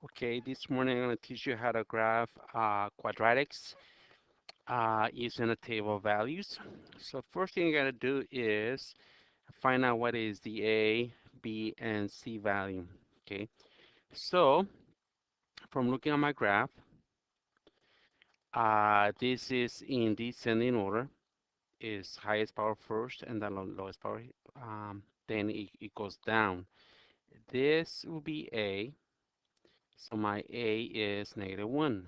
Okay, this morning I'm going to teach you how to graph quadratics using a table of values. So first thing you got to do is find out what is the A, B, and C value. Okay, so from looking at my graph, this is in descending order. Is highest power first and then lowest power. Then it goes down. This will be A, so my A is -1.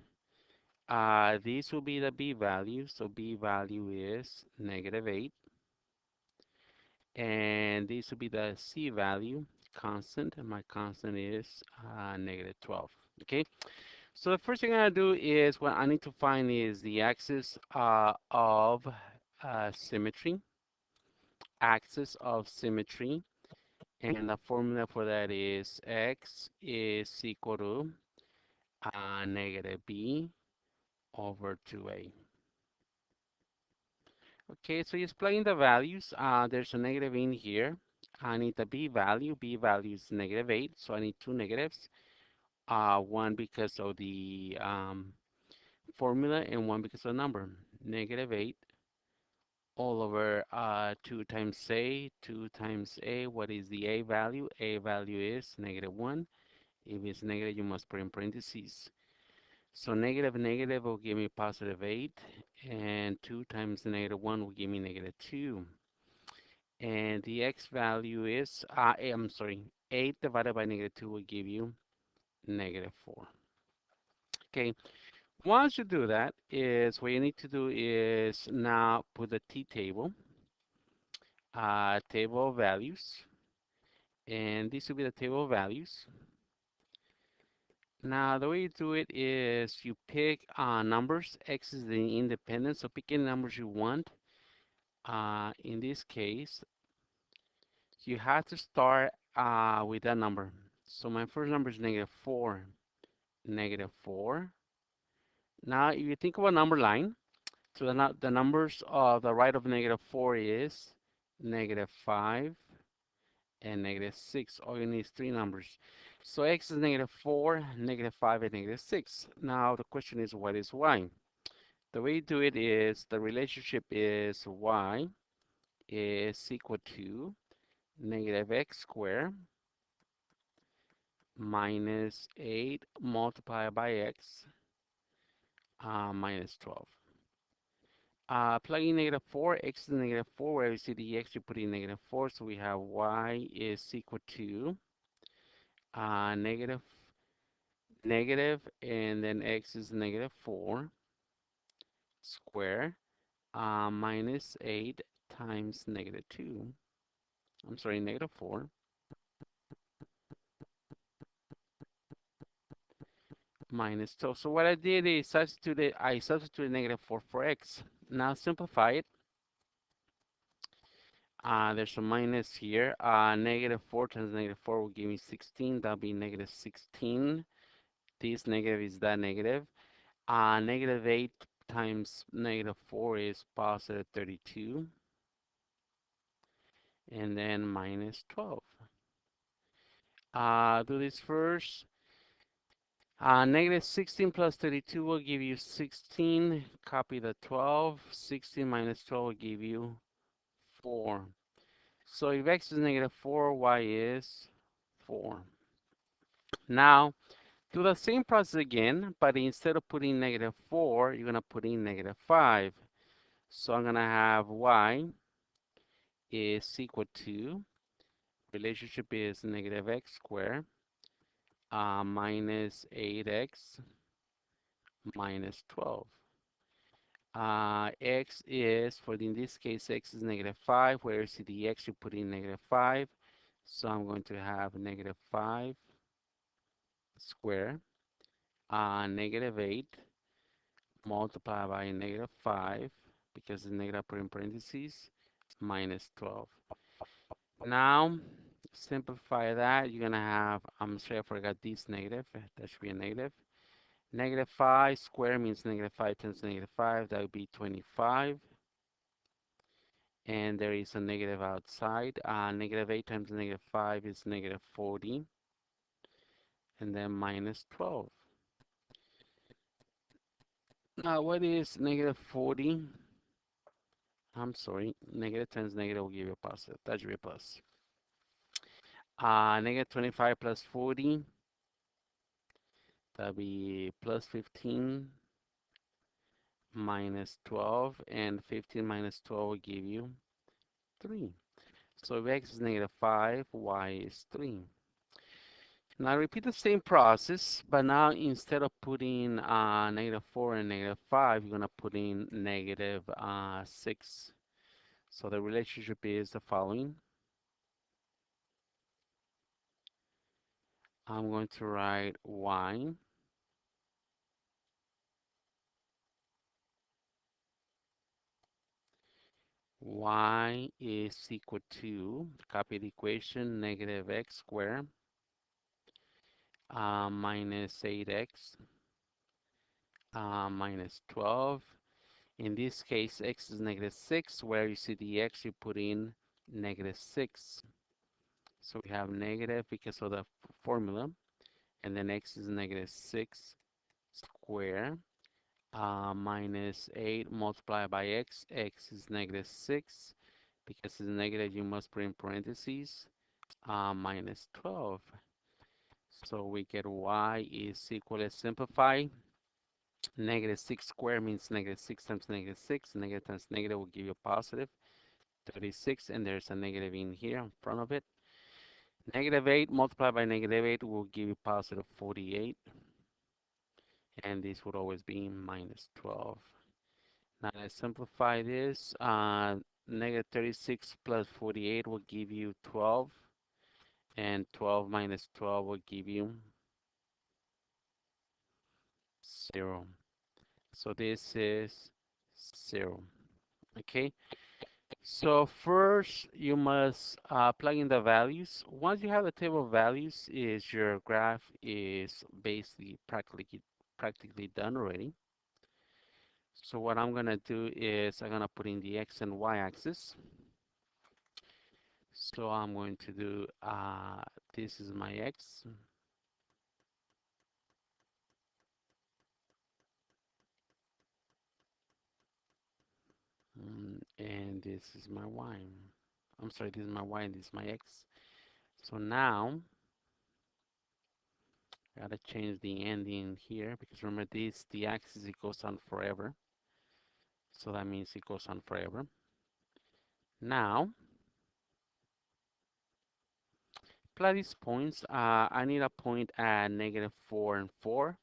This will be the B value. So B value is -8. And this will be the C value, constant. And my constant is -12. Okay. So the first thing I do is what I need to find is the axis of symmetry. Axis of symmetry. And the formula for that is x is equal to -b over 2a. Okay, so just plug in the values. There's a negative in here. I need the b value. B value is -8, so I need two negatives. One because of the formula and one because of the number. -8 all over 2 times a, 2 times a. What is the a value? A value is -1. If it's negative, you must put in parentheses. So negative negative will give me +8, and 2 times -1 will give me -2. And the x value is, I'm sorry, 8 divided by -2 will give you -4. Okay, once you do that, is what you need to do is now put the t-table, table of values, and this will be the table of values. Now, the way you do it is you pick numbers. X is the independent, so pick any numbers you want. In this case, you have to start with that number. So my first number is -4. -4. Now, if you think of a number line, so the numbers of the right of -4 is -5 and -6. All you need is three numbers. So x is -4, -5, and -6. Now, the question is, what is y? The way you do it is the relationship is y is equal to -x squared minus 8 multiplied by x minus 12. Plugging -4, x is -4, where you see the x, you put in -4, so we have y is equal to negative, negative, and then x is -4 square minus 8 times -2. I'm sorry, -4 minus 12. So what I did is I substituted -4 for x. Now simplify it. There's a minus here. -4 times -4 will give me 16. That'll be -16. This negative is that negative. -8 times -4 is +32. And then minus 12. Do this first. -16 plus 32 will give you 16. Copy the 12. 16 minus 12 will give you 4. So if x is -4, y is 4. Now, do the same process again, but instead of putting -4, you're going to put in -5. So I'm going to have y is equal to, relationship is -x squared minus 8x minus 12. X is, in this case, x is -5, whereas the x you put in -5. So I'm going to have -5 squared, -8 multiplied by -5, because the negative put in parentheses, minus 12. Now, simplify that. You're going to have, I'm sorry, I forgot this negative. That should be a negative. -5 squared means -5 times -5. That would be 25. And there is a negative outside. -8 times -5 is -40. and then minus 12. Now, what is negative 40? I'm sorry, negative times negative will give you a positive. That should be a plus. Negative 25 plus 40, that'll be plus 15 minus 12, and 15 minus 12 will give you 3. So if x is negative 5, y is 3. Now repeat the same process, but now instead of putting negative 4 and negative 5, you're going to put in negative 6. So the relationship is the following. I'm going to write y is equal to, copy the equation, negative x squared minus 8x minus 12. In this case, x is negative 6. Where you see the x, you put in negative 6. So we have negative because of the formula. And then x is negative 6 squared minus 8 multiplied by x. X is negative 6. Because it's negative, you must put in parentheses minus 12. So we get y is equal to simplify. Negative 6 squared means negative 6 times negative 6. Negative times negative will give you a positive 36, and there's a negative in here in front of it. Negative 8 multiplied by negative 8 will give you positive 48, and this would always be minus 12. Now let's simplify this. Negative 36 plus 48 will give you 12, and 12 minus 12 will give you 0. So this is 0. Okay, so first you must plug in the values. Once you have the table of values, is your graph is basically practically done already. So what I'm gonna do is I'm gonna put in the x and y axis. So I'm going to do this is my x, and this is my y. I'm sorry, this is my y and this is my x. So now gotta change the ending here because remember this, the axis, it goes on forever. So that means it goes on forever. Now, plot these points. I need a point at negative 4 and 4.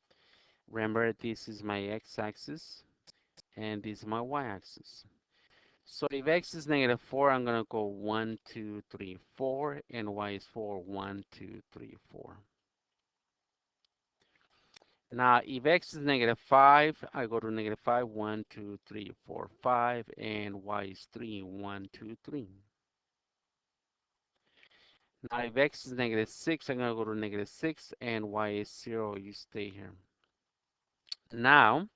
Remember, this is my x-axis and this is my y-axis. So if x is negative 4, I'm going to go 1, 2, 3, 4, and y is 4, 1, 2, 3, 4. Now, if x is negative 5, I go to negative 5, 1, 2, 3, 4, 5, and y is 3, 1, 2, 3. Now, if x is negative 6, I'm going to go to negative 6, and y is 0. You stay here. Now,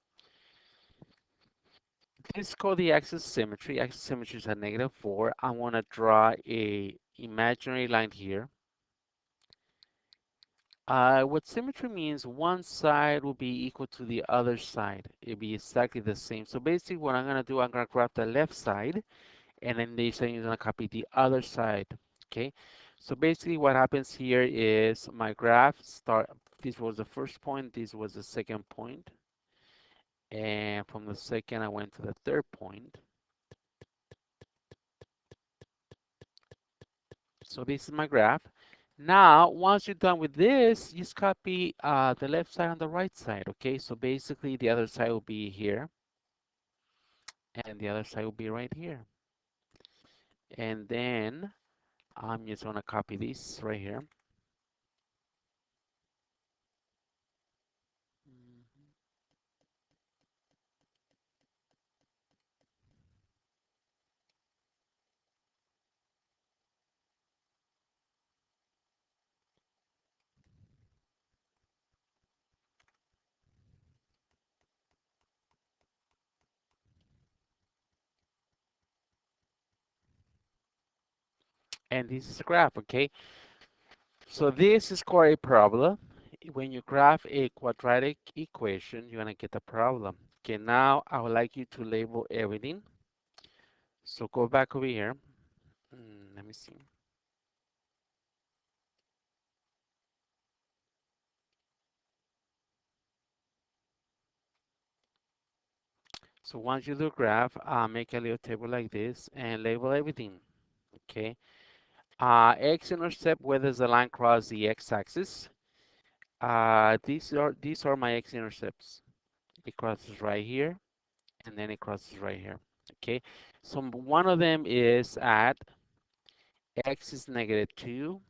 this is called the axis symmetry. Axis symmetry is at negative 4. I want to draw a imaginary line here. What symmetry means, one side will be equal to the other side. It'll be exactly the same. So basically what I'm going to do, I'm going to grab the left side, and then this is going to copy the other side. Okay. So basically what happens here is my graph this was the first point, this was the second point, and from the second I went to the third point. So this is my graph. Now, once you're done with this, just copy the left side and the right side, okay? So basically the other side will be here, and the other side will be right here. And then I'm just gonna copy this right here. And this is a graph, okay? So this is called a parabola. When you graph a quadratic equation, you're gonna get a problem. Okay, now I would like you to label everything. So go back over here. Let me see. So once you do graph, make a little table like this and label everything. Okay. X-intercept, where does the line cross the x-axis? These are my x-intercepts. It crosses right here, and then it crosses right here. Okay. So one of them is at x is -2,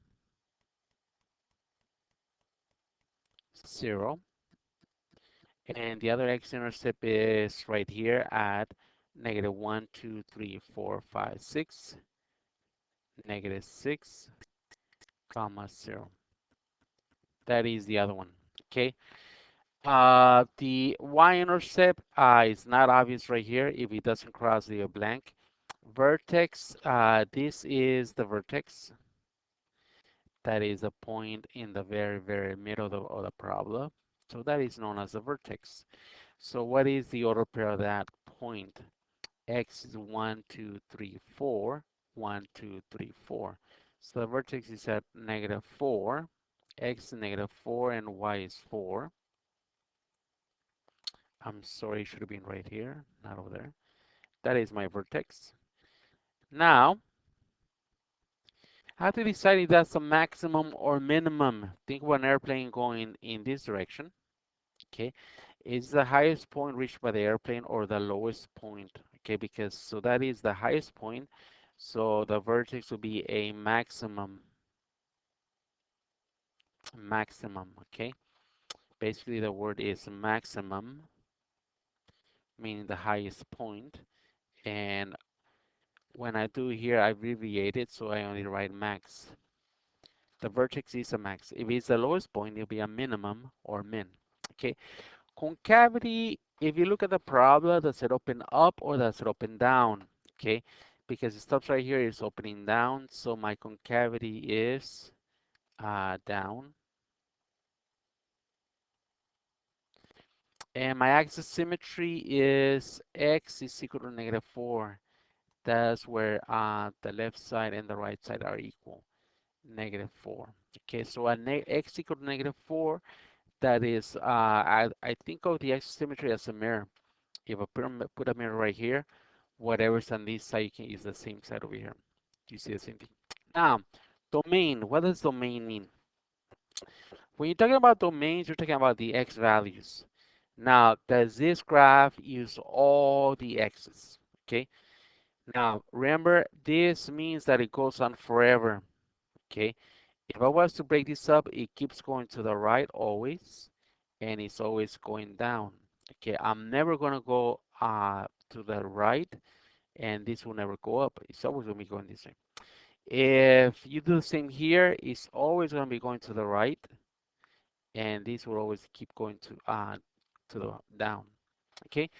0, and the other x-intercept is right here at -1, 2, 3, 4, 5, 6, -6, comma 0. That is the other one. Okay. The y-intercept is not obvious right here if it doesn't cross the blank. Vertex, this is the vertex. That is a point in the very, very middle of the parabola. So that is known as the vertex. So what is the order pair of that point? X is 1, 2, 3, 4. 1, 2, 3, 4. So the vertex is at -4. X is -4 and y is 4. I'm sorry, it should have been right here, not over there. That is my vertex. Now, how to decide if that's a maximum or minimum? Think of an airplane going in this direction. Okay, is the highest point reached by the airplane or the lowest point? Okay, because so that is the highest point. So the vertex will be a maximum. Maximum. Okay, basically the word is maximum, meaning the highest point. And when I do here, I abbreviate it, so I only write max. The vertex is a max. If it's the lowest point, it'll be a minimum or min. Okay. Concavity, if you look at the parabola, does it open up or does it open down? Okay. Because it stops right here, it's opening down. So my concavity is down. And my axis symmetry is x is equal to -4. That's where the left side and the right side are equal. -4. Okay, so at x equal to -4, that is, I think of the axis symmetry as a mirror. If I put a mirror right here, whatever's on this side is the same side over here. You see the same thing. Now, domain. What does domain mean? When you're talking about domains, you're talking about the x values. Now, does this graph use all the x's? Okay. Now, remember, this means that it goes on forever. Okay. If I was to break this up, it keeps going to the right always, and it's always going down. Okay, I'm never gonna go to the right, and this will never go up. It's always gonna be going this way. If you do the same here, it's always gonna be going to the right, and this will always keep going to the down. Okay,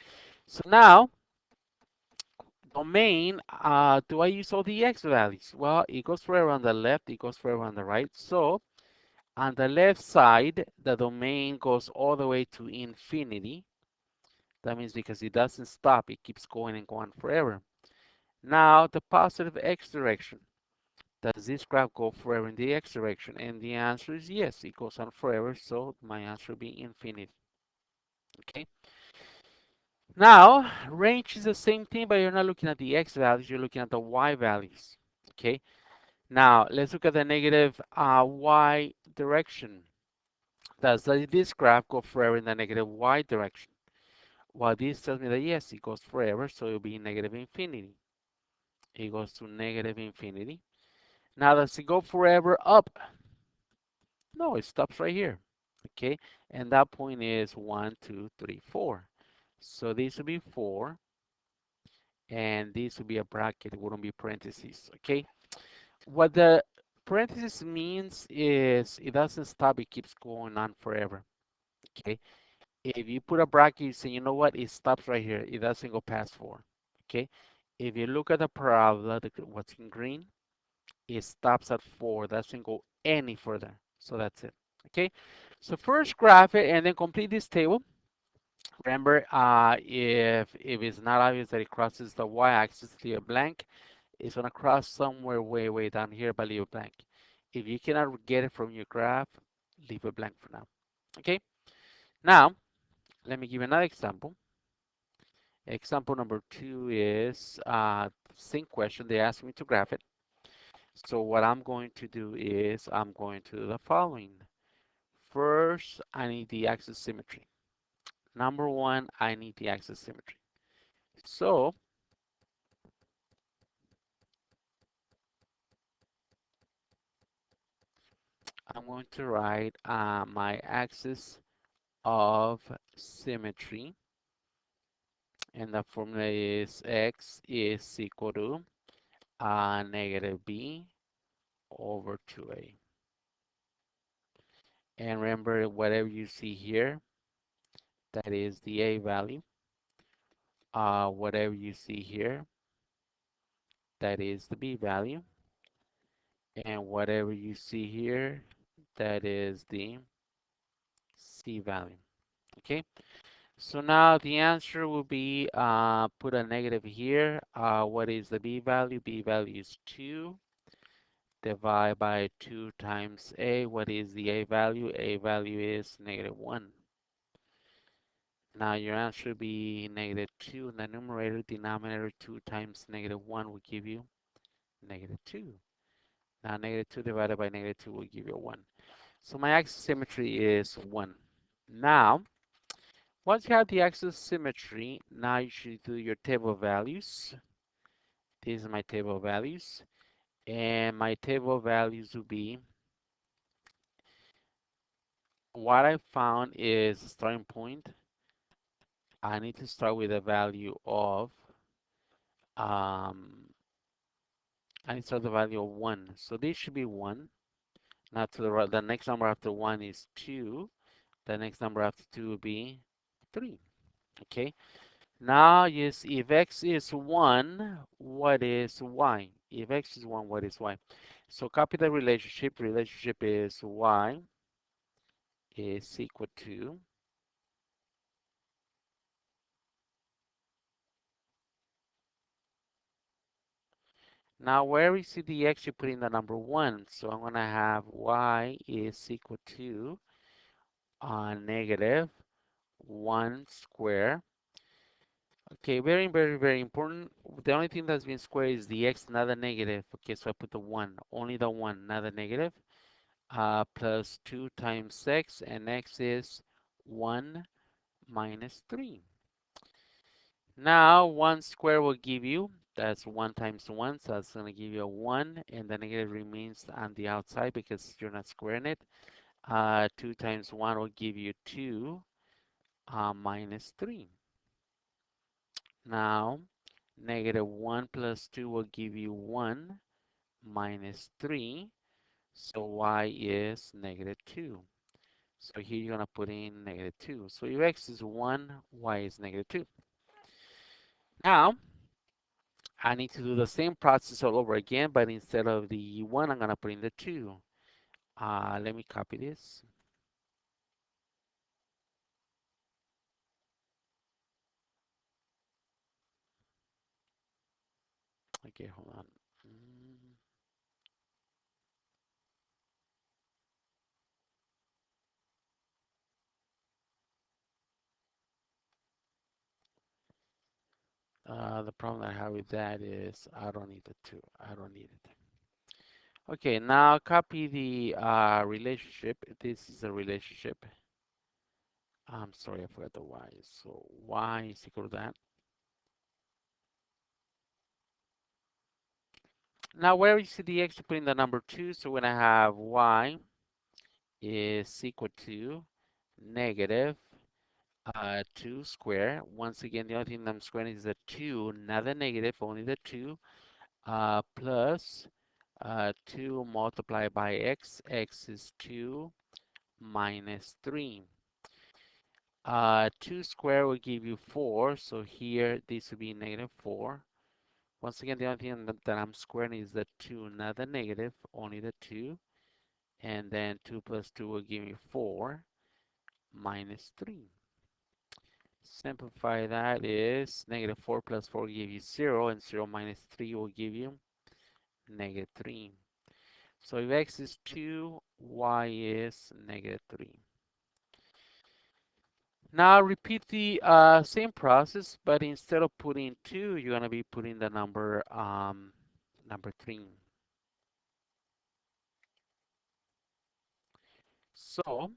so now domain, do I use all the x values? Well, it goes forever on the left, it goes forever on the right. So on the left side, the domain goes all the way to infinity. That means because it doesn't stop, it keeps going and going forever. Now, the positive x direction. Does this graph go forever in the x direction? And the answer is yes, it goes on forever, so my answer will be infinity. Okay. Now, range is the same thing, but you're not looking at the x values, you're looking at the y values. Okay. Now, let's look at the negative y direction. Does this graph go forever in the negative y direction? Well, this tells me that yes, it goes forever, so it'll be negative infinity. It goes to negative infinity. Now, does it go forever up? No, it stops right here. Okay, and that point is 1, 2, 3, 4. So this will be 4, and this will be a bracket. It wouldn't be parentheses. Okay, what the parentheses means is it doesn't stop. It keeps going on forever. Okay, if you put a bracket, you say, you know what? It stops right here. It doesn't go past 4. Okay, if you look at the parabola, what's in green, it stops at 4. Doesn't go any further. So that's it. Okay, so first graph it and then complete this table. Remember, if it's not obvious that it crosses the y-axis, leave it blank. It's gonna cross somewhere way down here, but leave it blank. If you cannot get it from your graph, leave it blank for now. Okay, now let me give you another example. Example number 2 is same question. They asked me to graph it. So what I'm going to do is I'm going to do the following. First, I need the axis symmetry. Number one, I need the axis symmetry. So I'm going to write my axis of symmetry, and the formula is x is equal to negative b over 2a. And remember, whatever you see here, that is the a value. Whatever you see here, that is the b value. And whatever you see here, that is the c value. Okay, so now the answer will be put a negative here. What is the b value? B value is 2. Divide by 2 times a. What is the a value? A value is negative 1. Now your answer will be negative 2 in the numerator. Denominator 2 times negative 1 will give you negative 2. Now negative 2 divided by negative 2 will give you 1. So my axis symmetry is 1. Now, once you have the axis symmetry, now you should do your table of values. This is my table of values. And my table of values will be, what I found is the starting point. I need to start with a value of, um, I need to start the value of 1. So this should be 1. Now to the right, the next number after 1 is 2. The next number after 2 will be 3. Okay. Now, yes, if x is 1, what is y? If x is 1, what is y? So copy the relationship. Relationship is y is equal to, now where we see the x, you put in the number 1. So I'm going to have y is equal to negative 1 square. Okay, very important. The only thing that's been squared is the x, not the negative. Okay, so I put the 1, only the 1, not the negative. Plus 2 times x, and x is 1 minus 3. Now, 1 square will give you, that's 1 times 1, so that's going to give you a 1, and the negative remains on the outside because you're not squaring it. 2 times 1 will give you 2 minus 3. Now, negative 1 plus 2 will give you 1 minus 3, so y is negative 2. So here you're going to put in negative 2. So if x is 1, y is negative 2. Now, I need to do the same process all over again, but instead of the 1, I'm going to put in the 2. Let me copy this. Okay, hold on. Mm, the problem I have with that is I don't need the 2. I don't need it. Okay, now copy the relationship. This is a relationship. I'm sorry, I forgot the y. So y is equal to that. Now, where you see the x, you put in the number 2. So we're going to have y is equal to negative 2 square. Once again, the only thing I'm squaring is the 2, not the negative, only the 2, plus 2 multiplied by x. X is 2 minus 3. 2 square will give you 4, so here this will be negative 4. Once again, the only thing that I'm squaring is the 2, not the negative, only the 2. And then 2 plus 2 will give me 4 minus 3. Simplify that is negative 4 plus 4 will give you 0, and 0 minus 3 will give you negative 3. So if x is 2, y is negative 3. Now repeat the same process, but instead of putting 2, you're going to be putting the number 3. So,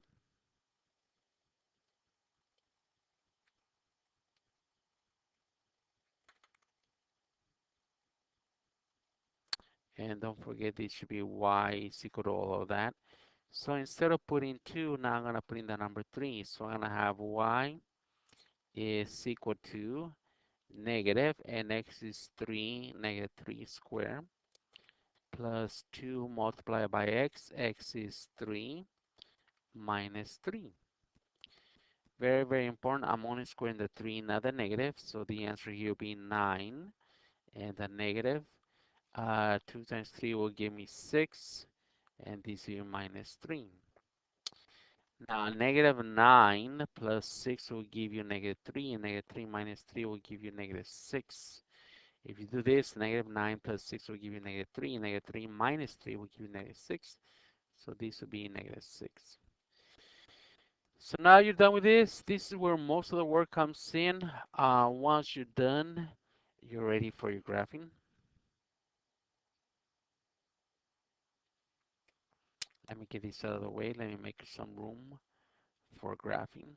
and don't forget this should be y is equal to all of that. So instead of putting 2, now I'm going to put in the number 3. So I'm going to have y is equal to negative, and x is 3, negative 3 squared, plus 2 multiplied by x. X is 3 minus 3. Very, very important. I'm only squaring the 3, not the negative. So the answer here will be 9. And the negative 2 times 3 will give me 6. And this here minus 3. Now negative 9 plus 6 will give you negative 3. And negative 3 minus 3 will give you negative 6. If you do this, negative 9 plus 6 will give you negative 3. And negative 3 minus 3 will give you negative 6. So this will be negative 6. So now you're done with this. This is where most of the work comes in. Once you're done, you're ready for your graphing. Let me get this out of the way. Let me make some room for graphing.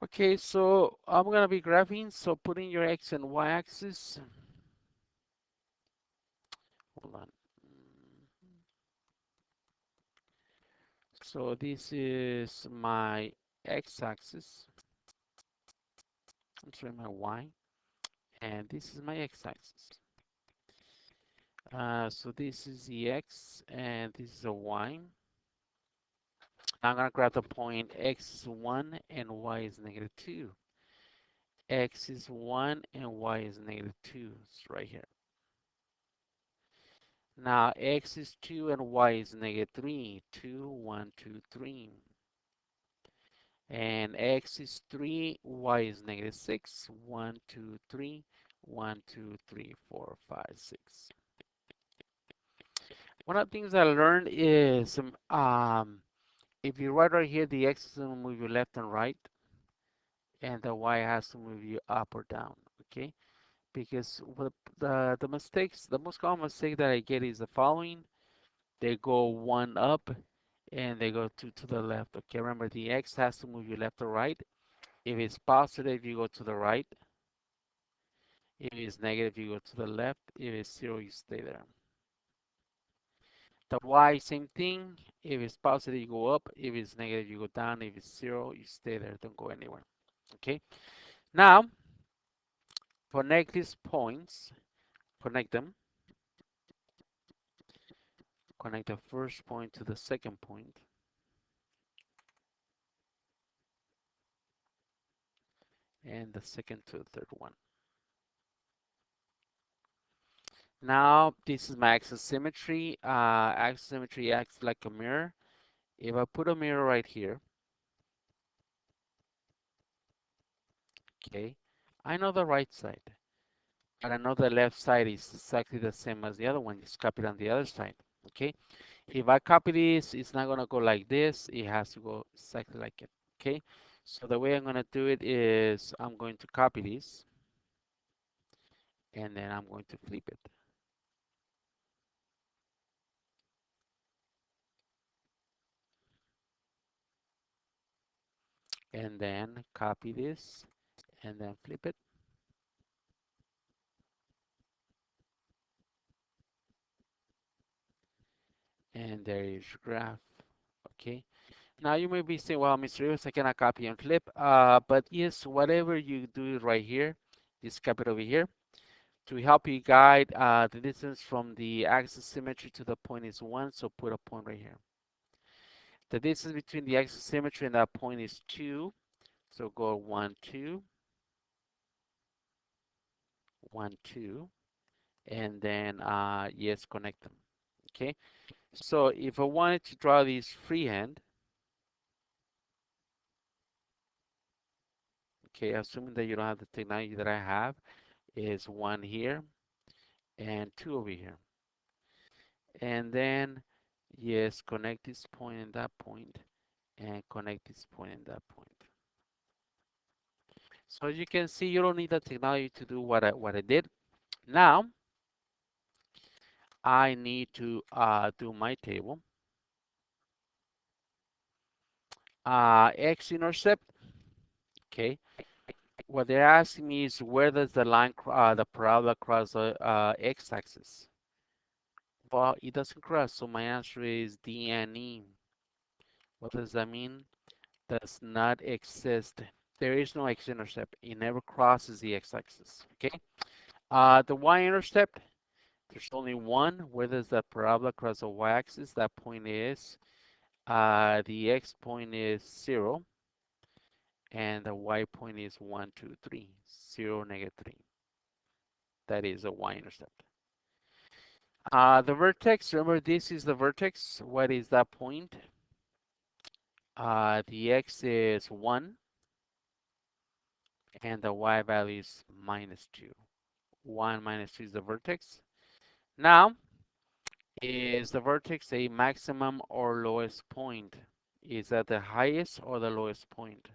Okay, so I'm gonna be graphing. So put in your x and y axis. Hold on. So this is my x-axis. I'm sorry, my y, and this is my x-axis. So this is the x, and this is a y. Now I'm gonna grab the point x is 1 and y is negative 2. X is 1 and y is negative 2. It's right here. Now x is 2 and y is negative 3. 2, 1, 2, 3. And x is 3, y is negative 6. 1, 2, 3. 1, 2, 3, 4, 5, 6. One of the things I learned is if you write right here, the x is going to move you left and right, and the y has to move you up or down, okay? Because the mistakes, the most common mistake that I get is the following. They go one up and they go two to the left. Okay, remember the x has to move you left or right. If it's positive, you go to the right. If it's negative, you go to the left. If it's zero, you stay there. The y, same thing. If it's positive, you go up. If it's negative, you go down. If it's zero, you stay there. Don't go anywhere. Okay. Now, connect these points. Connect them. Connect the first point to the second point. And the second to the third one. Now, this is my axis symmetry. Axis symmetry acts like a mirror. If I put a mirror right here, okay, I know the right side, but I know the left side is exactly the same as the other one. Just copy it on the other side, okay? If I copy this, it's not gonna go like this. It has to go exactly like it, okay? So the way I'm gonna do it is I'm going to copy this, and then I'm going to flip it. And then copy this, and then flip it. And there is your graph, okay? Now you may be saying, well, Mr. Rivas, I cannot copy and flip. But yes, whatever you do right here, just copy it over here. To help you guide, the distance from the axis symmetry to the point is 1, so put a point right here. The distance between the axis symmetry and that point is 2. So go 1, 2, 1, 2, and then yes, connect them. Okay. So if I wanted to draw these freehand, okay, assuming that you don't have the technology that I have, is 1 here and 2 over here. And then yes, connect this point and that point, and connect this point and that point. So as you can see, you don't need the technology to do what I did. Now I need to do my table. X-intercept. Okay. What they're asking me is where does the line, the parabola cross the x-axis? Well, it doesn't cross, so my answer is D and E. What does that mean? Does not exist. There is no x-intercept. It never crosses the x-axis. Okay. The y-intercept, there's only one. Where does the parabola cross the y-axis? That point is the x point is 0, and the y point is 1, 2, 3. 0, -3. That is a y-intercept. The vertex, remember this is the vertex. What is that point? The x is 1, and the y value is -2. 1 minus 2 is the vertex. Now, is the vertex a maximum or lowest point? Is that the highest or the lowest point?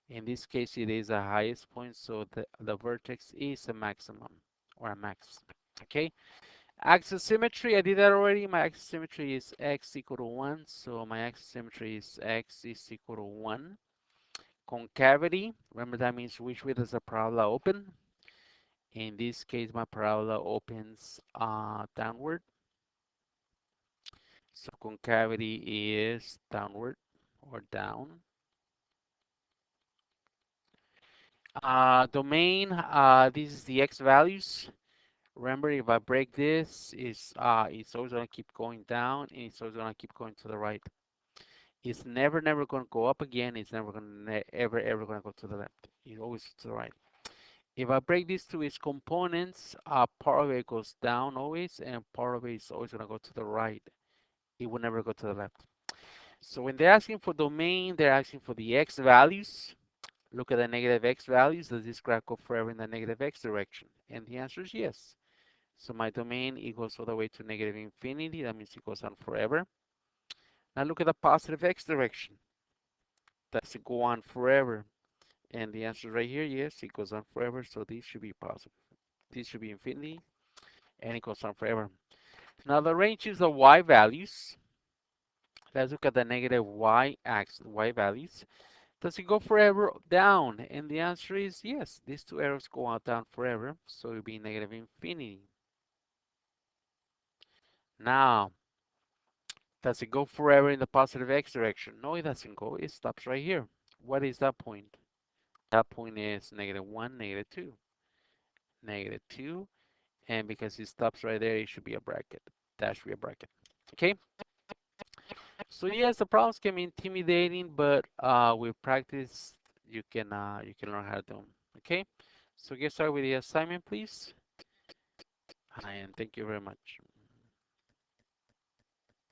In this case, it is the highest point, so the vertex is a maximum or a max. Okay. Axis symmetry, I did that already. My axis symmetry is x equal to 1, so my axis symmetry is x is equal to 1. Concavity, remember that means which way does the parabola open? In this case, my parabola opens downward. So concavity is downward or down. Domain, this is the x values. Remember, if I break this, it's always going to keep going down, and it's always going to keep going to the right. It's never going to go up again. It's never going to ever going to go to the left. It's always to the right. If I break this to its components, part of it goes down always, and part of it is always going to go to the right. It will never go to the left. So when they're asking for domain, they're asking for the x values. Look at the negative x values. Does this graph go forever in the negative x direction? And the answer is yes. So my domain equals all the way to negative infinity. That means it goes on forever. Now look at the positive x direction. Does it go on forever? And the answer right here, yes, it goes on forever. So this should be positive. This should be infinity, and it goes on forever. Now the range is the y values. Let's look at the negative y axis, y values. Does it go forever down? And the answer is yes. These two arrows go out down forever, so it'll be negative infinity. Now, does it go forever in the positive x direction? No, it doesn't go. It stops right here. What is that point? That point is -1, -2. -2, and because it stops right there, it should be a bracket. That should be a bracket. Okay? So yes, the problems can be intimidating, but with practice, you can learn how to do them. Okay? So get started with the assignment, please. And thank you very much.